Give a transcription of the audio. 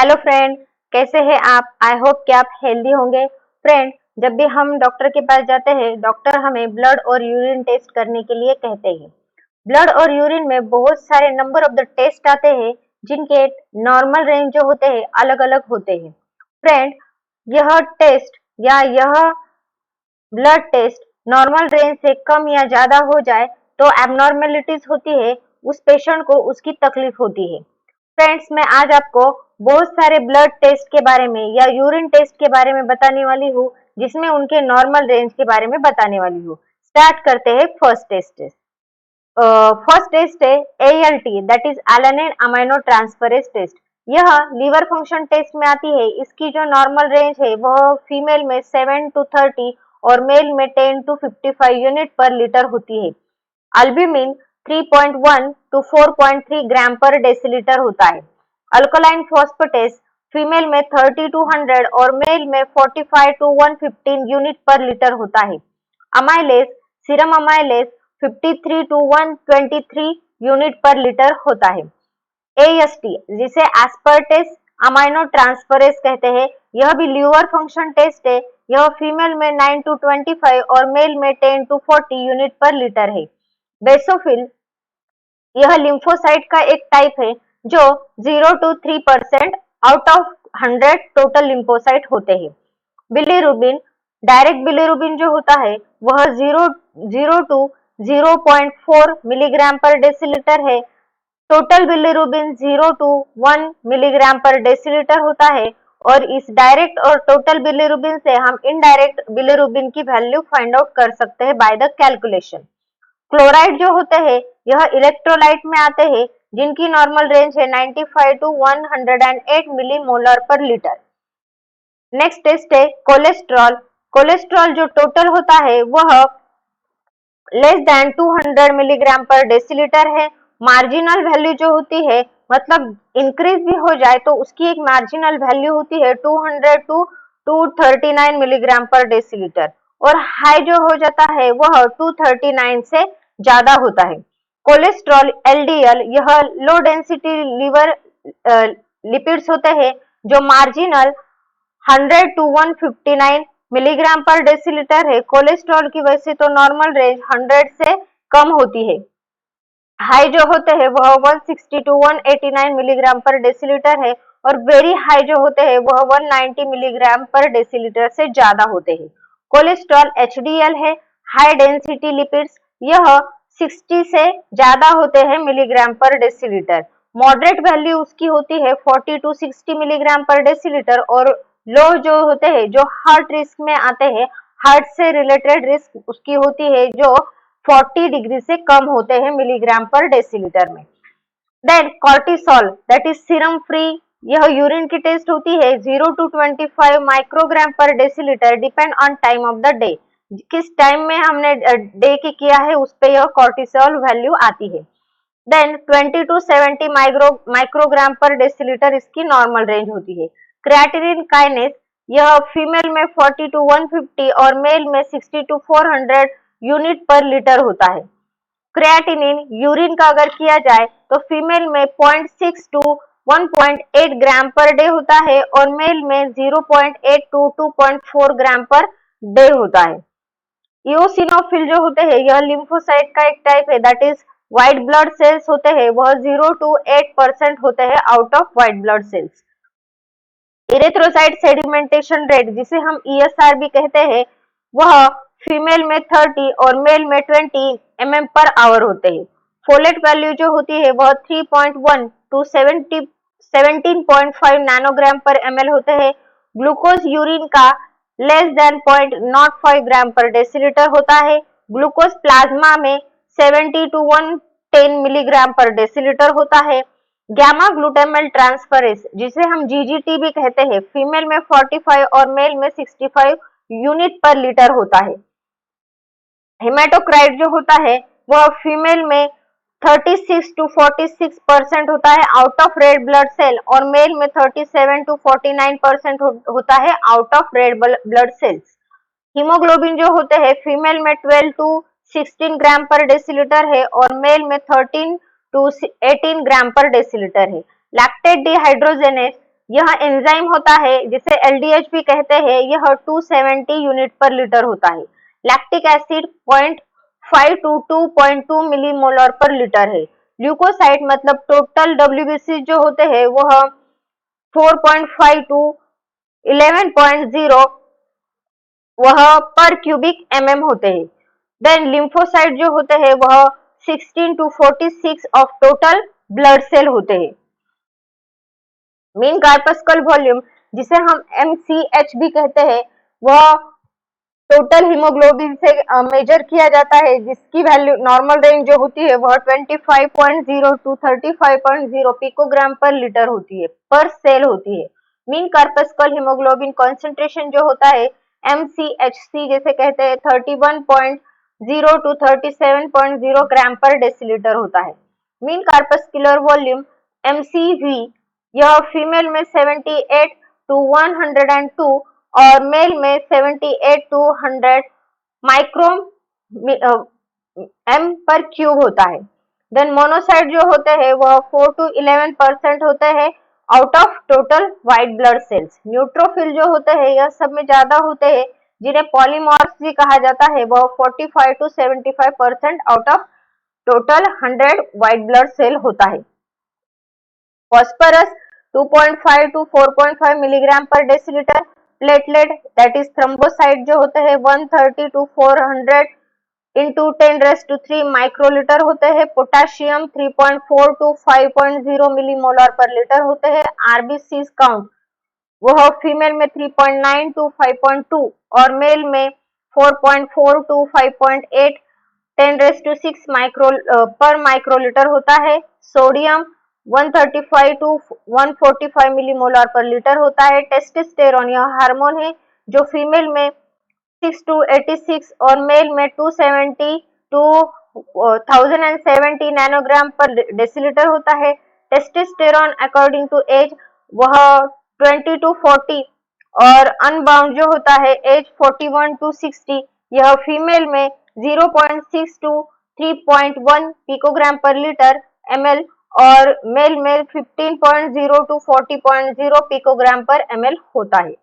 Hello friend, कैसे हैं आप? आई होप कि आप हेल्दी होंगे। फ्रेंड, जब भी हम डॉक्टर के पास जाते हैं, डॉक्टर हमें ब्लड और यूरिन टेस्ट करने के लिए कहते हैं। ब्लड और यूरिन में बहुत सारे नंबर ऑफ द टेस्ट आते हैं, जिनके नॉर्मल रेंज जो होते हैं अलग अलग होते हैं। फ्रेंड, यह टेस्ट या यह ब्लड टेस्ट नॉर्मल रेंज से कम या ज्यादा हो जाए तो एबनॉर्मेलिटीज होती है, उस पेशेंट को उसकी तकलीफ होती है। फ्रेंड्स, मैं आज आपको बहुत सारे ब्लड टेस्ट के बारे में या यूरिन टेस्ट के बारे में बताने वाली हूँ, जिसमें उनके नॉर्मल रेंज के बारे में बताने वाली हूँ। स्टार्ट करते हैं फर्स्ट टेस्ट। फर्स्ट टेस्ट है ALT, that is alanine amino transferase test. यह लीवर फंक्शन टेस्ट में आती है। इसकी जो नॉर्मल रेंज है वह फीमेल में 7 to 30 और मेल में 10 to 55 यूनिट पर लीटर होती है। अल्ब्यूमिन 3.1 to 4.3 ग्राम पर डेसीलीटर होता है। अल्कलाइन फॉस्फेटेस फीमेल में 30 to 100 और मेल में 45 to 115 यूनिट पर लीटर होता है। Amylase serum amylase 53 to 123 unit पर लीटर होता है। AST, जिसे एस्पर्टेस अमाइनो ट्रांसफरेज कहते हैं, यह भी लीवर फंक्शन टेस्ट है। यह फीमेल में 9 to 25 और मेल में 10 to 40 यूनिट पर लीटर है। बेसोफिल, यह लिम्फोसाइट का एक टाइप है जो 0 to 3% out of 100 total lymphocyte होते हैं। बिलीरुबिन, डायरेक्ट बिलीरुबिन जो होता है वह 0 to 0.4 मिलीग्राम पर डेसीलीटर है। Total bilirubin 0 to 1 milligram per decilitre होता है। और इस डायरेक्ट और टोटल बिलीरुबिन से हम इनडायरेक्ट बिलीरुबिन की वैल्यू फाइंड आउट कर सकते हैं बाय द कैलकुलेशन। क्लोराइड जो होते हैं यह इलेक्ट्रोलाइट में आते हैं, जिनकी नॉर्मल रेंज है 95 to 108 मिलीमोलर पर लीटर। नेक्स्ट टेस्ट है कोलेस्ट्रॉल। कोलेस्ट्रॉल जो टोटल होता है वह less than 200 milligram per decilitre है। मार्जिनल वैल्यू जो होती है, मतलब इंक्रीज भी हो जाए तो उसकी एक मार्जिनल वैल्यू होती है 200 to 239 मिलीग्राम पर डेसीलीटर, और हाई जो हो जाता है वह 239 से ज्यादा होता है। कोलेस्ट्रॉल LDL, यह लो डेंसिटी लिवर लिपिड्स होते हैं जो marginal 100 to 159 milligram per decilitre है। कोलेस्ट्रॉल की वैसे तो नॉर्मल रेंज 100 से कम होती है। हाई जो होते हैं वह 160 to 189 मिलीग्राम पर डेसीलीटर है, और वेरी हाई जो होते हैं वह 190 मिलीग्राम पर डेसीलीटर से ज्यादा होते हैं। कोलेस्ट्रॉल HDL है, हाई डेंसिटी लिपिड्स। यह 60 से ज्यादा होते हैं milligram per decilitre. Moderate value उसकी होती है 40 to 60 मिलीग्राम पर डेसीलीटर, और लो जो होते हैं, जो हार्ट रिस्क में आते हैं, हार्ट से रिलेटेड रिस्क उसकी होती है जो 40 डिग्री से कम होते हैं मिलीग्राम पर डेसीलीटर में। Then cortisol, that is serum free. यह यूरिन की टेस्ट होती है 0 to 25 microgram per decilitre, depend on time of the day. किस टाइम में हमने डे की किया है उस पे यह कॉर्टिसोल वैल्यू आती है। Then 20 to 70 microgram per decilitre इसकी नॉर्मल रेंज होती है। क्रिएटिनिन काइनेस, यह फीमेल में 40 to 150 और मेल में 60 to 400 यूनिट पर लीटर होता है। क्रिएटिनिन यूरिन का अगर किया जाए तो फीमेल में 0.6 to 1.8 ग्राम पर डे होता है, और मेल में 0.8 to 2.4 ग्राम पर डे होता है। इओसिनोफिल जो होते हैं यह लिम्फोसाइट का एक टाइप है, that is white blood cells होते हैं, वह 0 to 8% होते हैं out of white blood cells. Erythrocyte sedimentation rate, जिसे हम ESR भी कहते हैं, वह फीमेल में 30 और मेल में 20 mm पर आवर होते हैं। फोलेट वैल्यू जो होती है वह 3.1 to 17.5 नैनोग्राम पर ml होते हैं। ग्लूकोज यूरिन का लेस देन 0.05 ग्राम पर डेसीलीटर होता है। ग्लूकोज प्लाज्मा में 70 to 110 मिलीग्राम पर डेसीलीटर होता है। गैमा ग्लूटामेट ट्रांसफरेज, जिसे हम GGT भी कहते हैं, फीमेल में 45 और मेल में 65 यूनिट पर लीटर होता है। हेमाटोक्राइट जो होता है वह फीमेल में 36 to 46% होता है out of red blood cell, और मेल में 37 to 49% होता है out of red blood cells. Haemoglobin जो होते हैं फीमेल में 12 to 16 ग्राम पर डेसीलीटर है, और मेल में 13 to 18 ग्राम पर डेसीलीटर है। लैक्टेट डिहाइड्रोजेनेस यह एंजाइम होता है जिसे LDH भी कहते हैं, यह 270 यूनिट पर लीटर होता है। लैक्टिक एसिड 0.5 to 2.2 मिलीमोलर पर लीटर है। ल्यूकोसाइड मतलब टोटल WBC जो होते हैं वह 4.5 to 11.0 वह पर क्यूबिक mm होते हैं। देन लिम्फोसाइट जो होते हैं वह 16 to 46 of total blood cell होते हैं। मीन कार्पस्कल वॉल्यूम जिसे हम MCH भी कहते हैं वह टोटल हीमोग्लोबिन से मेजर किया जाता है, जिसकी वैल्यू नॉर्मल रेंज जो होती है वह 25.0 to 35.0 पिकोग्राम पर लीटर होती है, पर सेल होती है। मीन कार्पस्कल हीमोग्लोबिन कॉन्सेंट्रेशन जो होता है MCHC जैसे कहते हैं 31.0 to 37.0 ग्राम पर डेसीलीटर होता है। मीन कार्पस्कुलर वॉल्यूम MCV यह फीमेल में 78 to 102 और मेल में 78 to 100 माइक्रोम m पर क्यूब होता है। देन मोनोसाइट जो होते हैं वह 4 to 11% होते हैं out of total white blood cells. Neutrophil जो होते हैं यह सब में ज्यादा होते हैं, जिन्हें पॉलीमॉर्फ्स भी कहा जाता है, वह 45 to 75% out of total 100 white blood cell होता है। Phosphorus 2.5 to 4.5 milligram per decilitre. Platelet that is thrombocyte जो होते हैं 130 to 400 into 10⁻³ माइक्रोलीटर होते हैं। पोटेशियम 3.4 to 5.0 मिलीमोलर पर लीटर होते हैं। RBC काउंट वह फीमेल में 3.9 to 5.2 और मेल में 4.4 to 5.8 10⁻⁶ पर माइक्रोलीटर होता है। सोडियम 135 to 145 मिलीमोलर पर लीटर होता है। टेस्टोस्टेरोन यह हार्मोन है जो फीमेल में 6 to 86 और मेल में 270 to 1070 नैनोग्राम पर डेसीलीटर होता है। टेस्टोस्टेरोन अकॉर्डिंग टू एज वह 20 to 40 और अनबाउंड जो होता है एज 41 to 60 यह फीमेल में 0.6 to 3.1 पिकोग्राम पर लीटर ml और मेल में 15.0 to 40.0 पिकोग्राम पर ml होता है।